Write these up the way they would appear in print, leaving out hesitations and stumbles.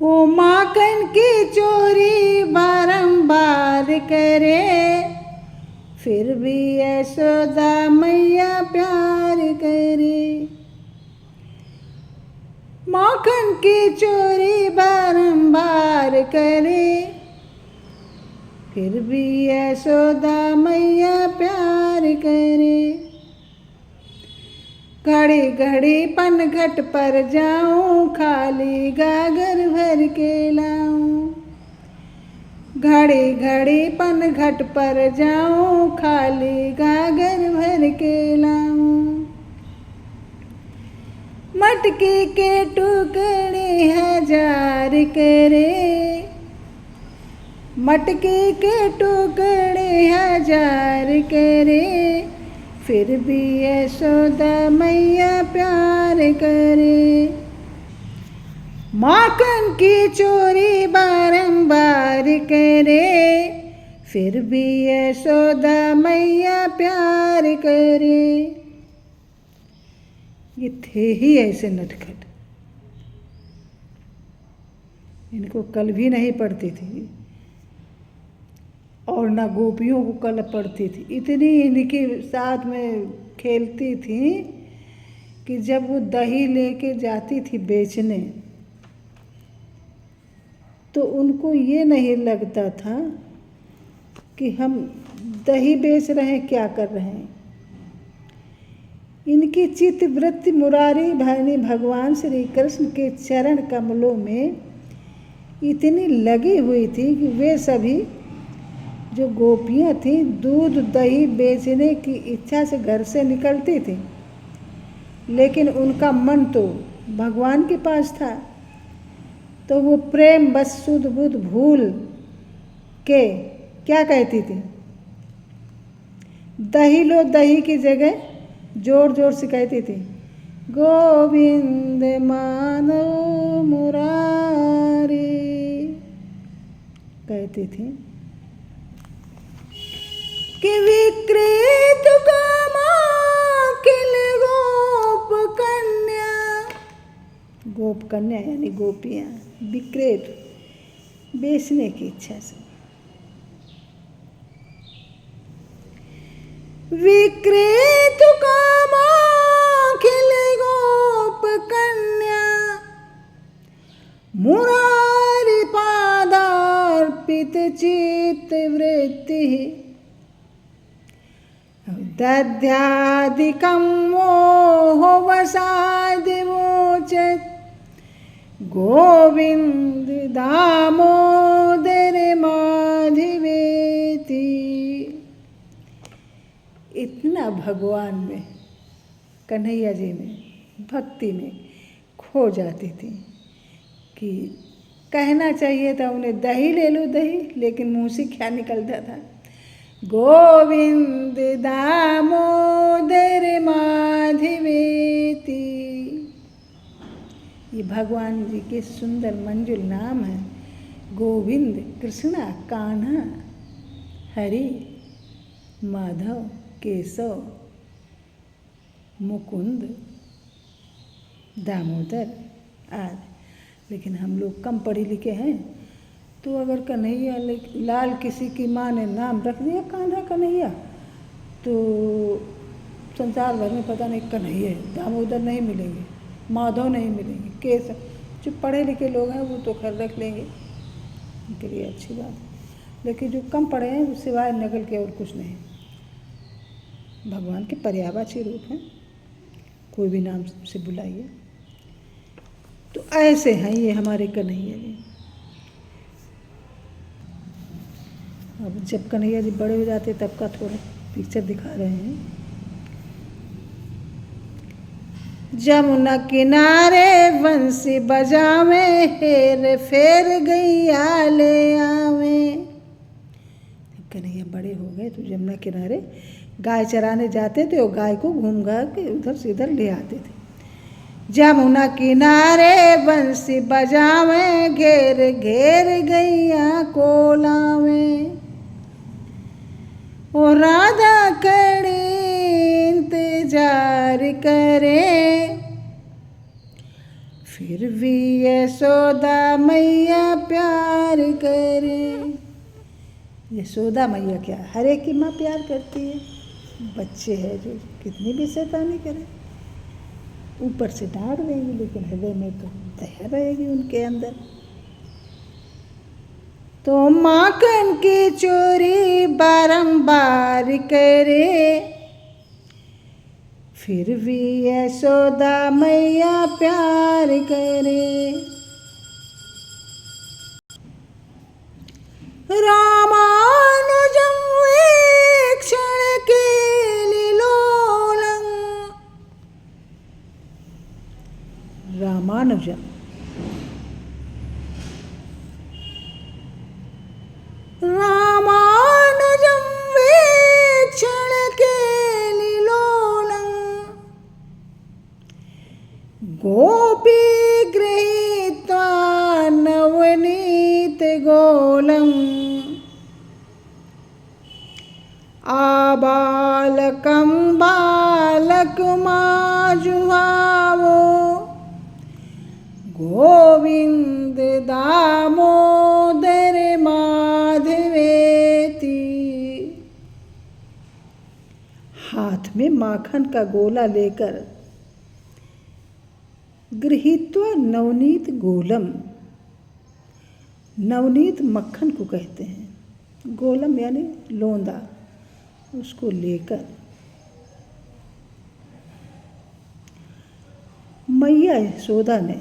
वो माखन की चोरी बारंबार करे, फिर भी यशोदा मैया प्यार करे। माखन की चोरी बारंबार करे, फिर भी यशोदा मैया प्यार करे। घड़ी घड़ी पनघट पर जाऊं, खाली गागर भर के लाऊं। घड़ी घड़ी पनघट पर जाऊं, खाली गागर भर के लाऊं। मटकी के टुकड़े हजार करे, मटकी के टुकड़े हजार करे, फिर भी यशोदा मैया प्यार करे। माखन की चोरी बारंबार करे, फिर भी यशोदा मैया प्यार करे। ये थे ही ऐसे नटखट, इनको कल भी नहीं पढ़ती थी और ना गोपियों को कल पढ़ती थी। इतनी इनके साथ में खेलती थी कि जब वो दही लेके जाती थी बेचने, तो उनको ये नहीं लगता था कि हम दही बेच रहे हैं, क्या कर रहे हैं। इनकी चित्तवृत्ति मुरारी भाई भगवान श्री कृष्ण के चरण कमलों में इतनी लगी हुई थी कि वे सभी जो गोपियाँ थीं दूध दही बेचने की इच्छा से घर से निकलती थी, लेकिन उनका मन तो भगवान के पास था। तो वो प्रेम बस सुध बुध भूल के क्या कहती थी, दही लो, दही की जगह जोर जोर से कहती थी, गोविंद माधव मुरारी कहती थी। कि विकृत कामा किल गोप कन्या, गोप कन्या यानी गोपियाँ, विकृत बेचने की इच्छा से। विकृत कामा किल गोप कन्या, मुरारी पादार्पित चित्त वृत्ति, दध्यादिकं मोहवसादिवोचत्, गोविंद दामोदर माधवेति। इतना भगवान में, कन्हैया जी में, भक्ति में खो जाती थी कि कहना चाहिए था उन्हें दही ले लो दही, लेकिन मुँह से क्या निकलता था, गोविंद दामोदर माधवेति। ये भगवान जी के सुंदर मंजुल नाम है, गोविंद, कृष्णा, कान्हा, हरि, माधव, केशव, मुकुंद, दामोदर आदि। लेकिन हम लोग कम पढ़े लिखे हैं, तो अगर कन्हैया लाल किसी की माँ ने नाम रख दिया कान्हा कन्हैया, तो संसार भर में पता नहीं कन्हैया, दामोदर नहीं मिलेंगे, माधव नहीं मिलेंगे, केशव। जो पढ़े लिखे लोग हैं वो तो खैर रख लेंगे, उनके लिए अच्छी बात है। लेकिन जो कम पढ़े हैं वो सिवाय नकल के और कुछ नहीं। भगवान के पर्यायवाची रूप हैं, कोई भी नाम से बुलाइए। तो ऐसे हैं ये हमारे कन्हैया जी। अब जब कन्हैया जी बड़े हो जाते तब का थोड़ा पिक्चर दिखा रहे हैं। जमुना किनारे बंसी बजावे, हेर फेर गैया ले आवे। जब कन्हैया बड़े हो गए तो जमुना किनारे गाय चराने जाते थे और गाय को घूम घा के उधर से इधर ले आते थे। जमुना किनारे बंसी बजावे, घेर घेर गैया को लावे। ओ राधा खड़ी इंतजार करे, फिर भी यशोदा मैया प्यार करे। यशोदा मैया क्या हर एक की माँ प्यार करती है, बच्चे हैं जो कितनी भी शैतानी करें, ऊपर से डांट देंगी लेकिन हृदय में तो दया रहेगी उनके अंदर। तो माखन की चोरी बारंबार करे, फिर भी यशोदा मैया प्यार करे। रामानुजं वीक्षण केलिलोलं, रामानुजं रामानुजं वीक्षण केलिलोलं, गोपी गृहीत्वा नवनीत गोलम्, आबालकं बालकमाजुहावो, गोविंद दामोदर माधवेति। हाथ में माखन का गोला लेकर गृहीत्वा नवनीत गोलम, नवनीत मक्खन को कहते हैं, गोलम यानी लोंदा, उसको लेकर मैया यशोदा ने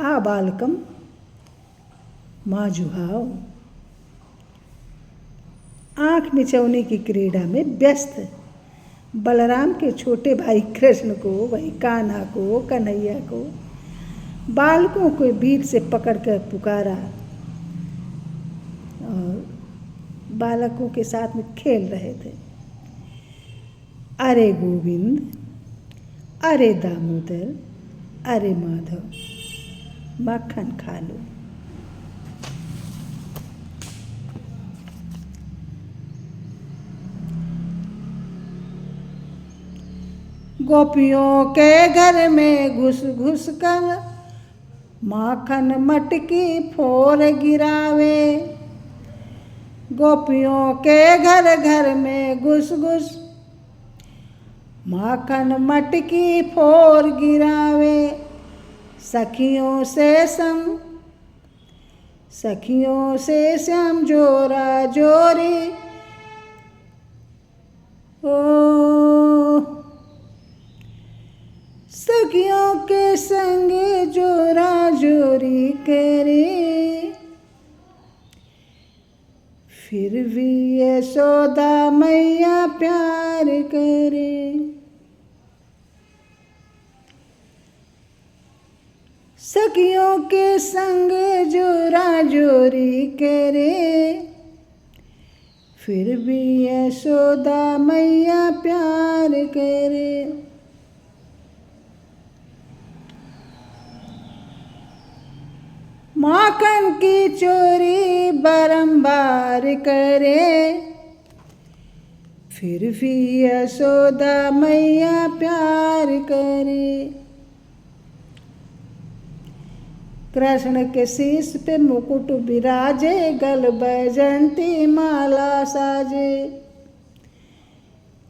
आ बालकम माजुहाव, आँख मिचौने की क्रीड़ा में व्यस्त बलराम के छोटे भाई कृष्ण को, वही कान्हा को, कन्हैया को, बालकों को बीच से पकड़कर पुकारा और बालकों के साथ में खेल रहे थे। अरे गोविंद, अरे दामोदर, अरे माधव, मक्खन खा लो। गोपियों के घर में घुस घुस कर माखन मटकी फोर गिरावे, गोपियों के घर घर में घुस घुस माखन मटकी फोर गिरावे, सखियों से श्याम जोरा जोरी, ओ सखियों के संग जोरा जोरी करे, फिर भी यशोदा मैया प्यार करे। सखियों के संग जोरा जोरी करे, फिर भी यशोदा मैया प्यार करे। माखन की चोरी बारंबार करे, फिर भी यशोदा मैया प्यार करे। कृष्ण के शीश पे मुकुट विराजे, गल बैजंती माला साजे।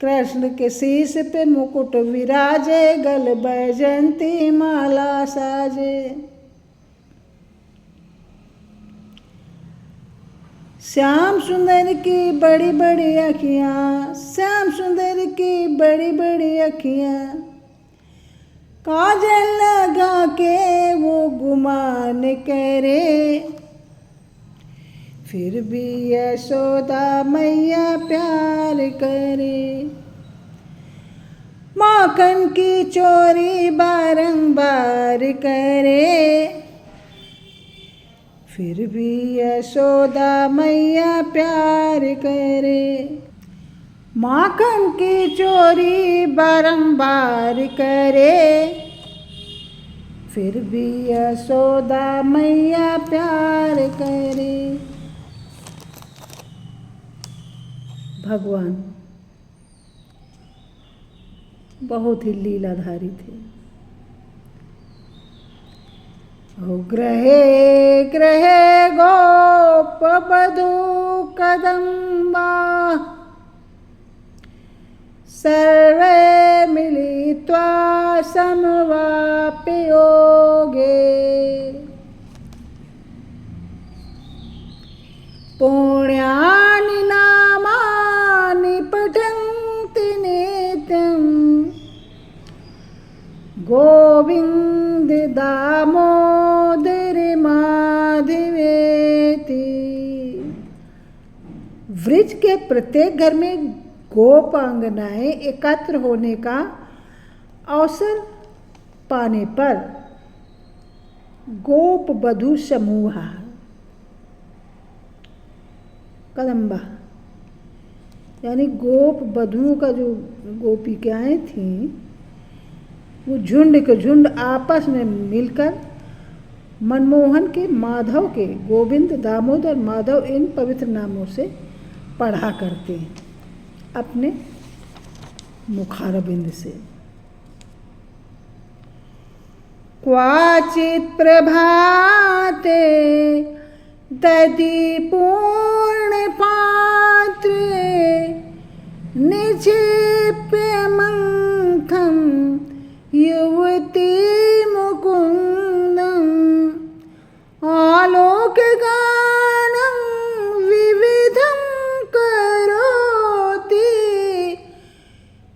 कृष्ण के शीश पे मुकुट विराजे, गल बैजंती माला साजे। श्याम सुंदर की बड़ी बड़ी अखियाँ, श्याम सुंदर की बड़ी बड़ी अखियाँ, काजल लगा के वो गुमान करे, फिर भी यशोदा मैया प्यार करे। माखन की चोरी बारंबार करे, फिर भी यशोदा मैया प्यार करे। माखन की चोरी बारंबार करे, फिर भी यशोदा मैया प्यार करे। भगवान बहुत ही लीलाधारी थे। ओ ग्रहे ग्रहे गोप बधू कदम्बा सर्वे मिलित्वा समवाप्य योगे पुण्यानि नामानि पठन्ति नित्यं गोविन्द दामोदर माधवेति। व्रज के प्रत्येक घर में गोपांगनाएं एकत्र होने का अवसर पाने पर गोप वधू समूह कदम्बा यानी गोप वधुओं का जो गोपिकाएं थीं वो झुंड के झुंड आपस में मिलकर मनमोहन के माधव के गोविंद दामोदर माधव इन पवित्र नामों से पढ़ा करते हैं अपने मुखारबिंद से। क्वाचित प्रभाते दधि पूर्ण पात्रे निक्षिप्य मंथं युवती मुकुंदं आलोकगानं विविधं करोति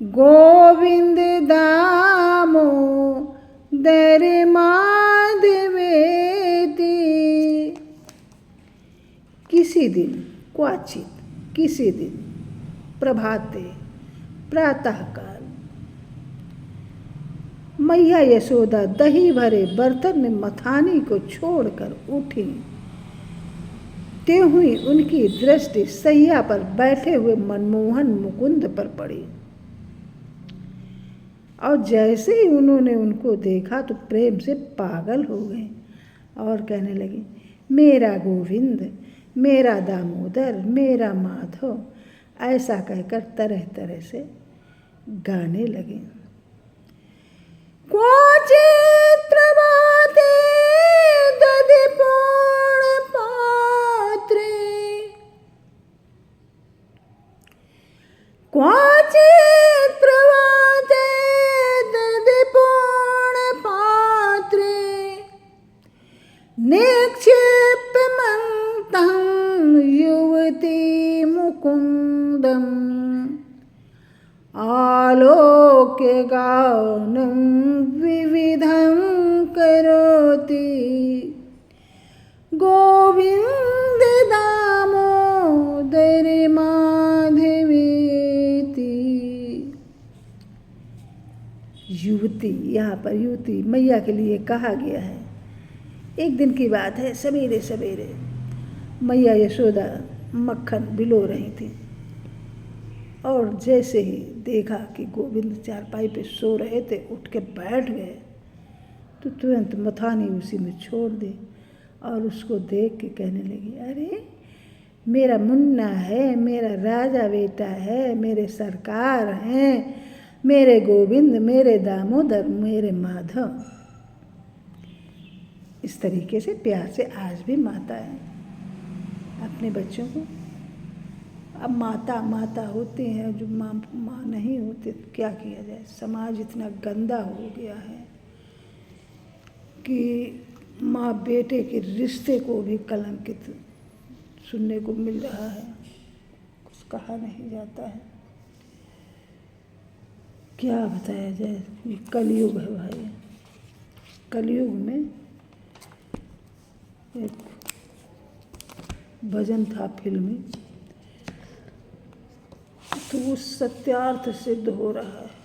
गोविंद दामोदर माधवेति। किसी दिन क्वाचित किसी दिन प्रभाते प्रातःकाल मैया यशोदा दही भरे बर्तन में मथानी को छोड़कर उठी। त्यों ही उनकी दृष्टि सैया पर बैठे हुए मनमोहन मुकुंद पर पड़ी और जैसे ही उन्होंने उनको देखा तो प्रेम से पागल हो गए और कहने लगी, मेरा गोविंद, मेरा दामोदर, मेरा माधव, ऐसा कहकर तरह तरह से गाने लगे। क्वचित् प्रभाते दधि पूर्ण पात्रे क्वचित् प्रभाते दधि पूर्ण पात्रे निक्षिप्य मंथं युवती मुकुंदम् आलोक्य गानं विविधं करोति गोविंद दामोदर माधवेति। युवती, यहाँ पर युवती मैया के लिए कहा गया है। एक दिन की बात है, सवेरे सवेरे मैया यशोदा मक्खन भिगो रही थी और जैसे ही देखा कि गोविंद चारपाई पे सो रहे थे, उठ के बैठ गए तो तुरंत मथानी उसी में छोड़ दी और उसको देख के कहने लगी, अरे मेरा मुन्ना है, मेरा राजा बेटा है, मेरे सरकार हैं, मेरे गोविंद, मेरे दामोदर, मेरे माधव। इस तरीके से प्यार से आज भी माता है अपने बच्चों को। अब माता माता होती हैं, जो माँ नहीं होते तो क्या किया जाए। समाज इतना गंदा हो गया है कि माँ बेटे के रिश्ते को भी कलंकित सुनने को मिल रहा है, कुछ कहा नहीं जाता है। क्या बताया जाए, ये कलयुग है भाई। कलयुग में एक भजन था फिल्मी, तो वो सत्यार्थ सिद्ध हो रहा है।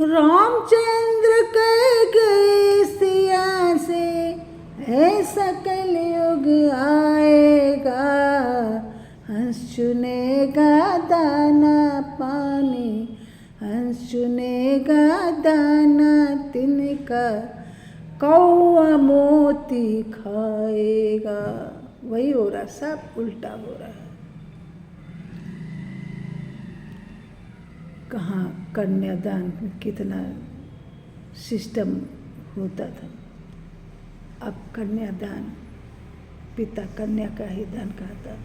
रामचंद्र कह गए सिया से ऐसा कलयुग आएगा, हंस चुनेगा दाना पानी, हंस चुनेगा दाना तिनका, कौआ मोती खाएगा। वही हो रहा, सब उल्टा हो रहा है। कहाँ कन्यादान कितना सिस्टम होता था। अब कन्यादान पिता कन्या का ही दान करता।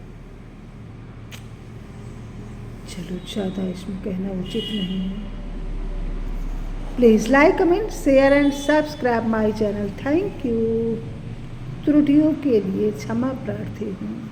चलो ज़्यादा इसमें कहना उचित नहीं है। Please like, comment, share and subscribe my channel. Thank you. त्रुटियों के लिए क्षमा प्रार्थी हूँ।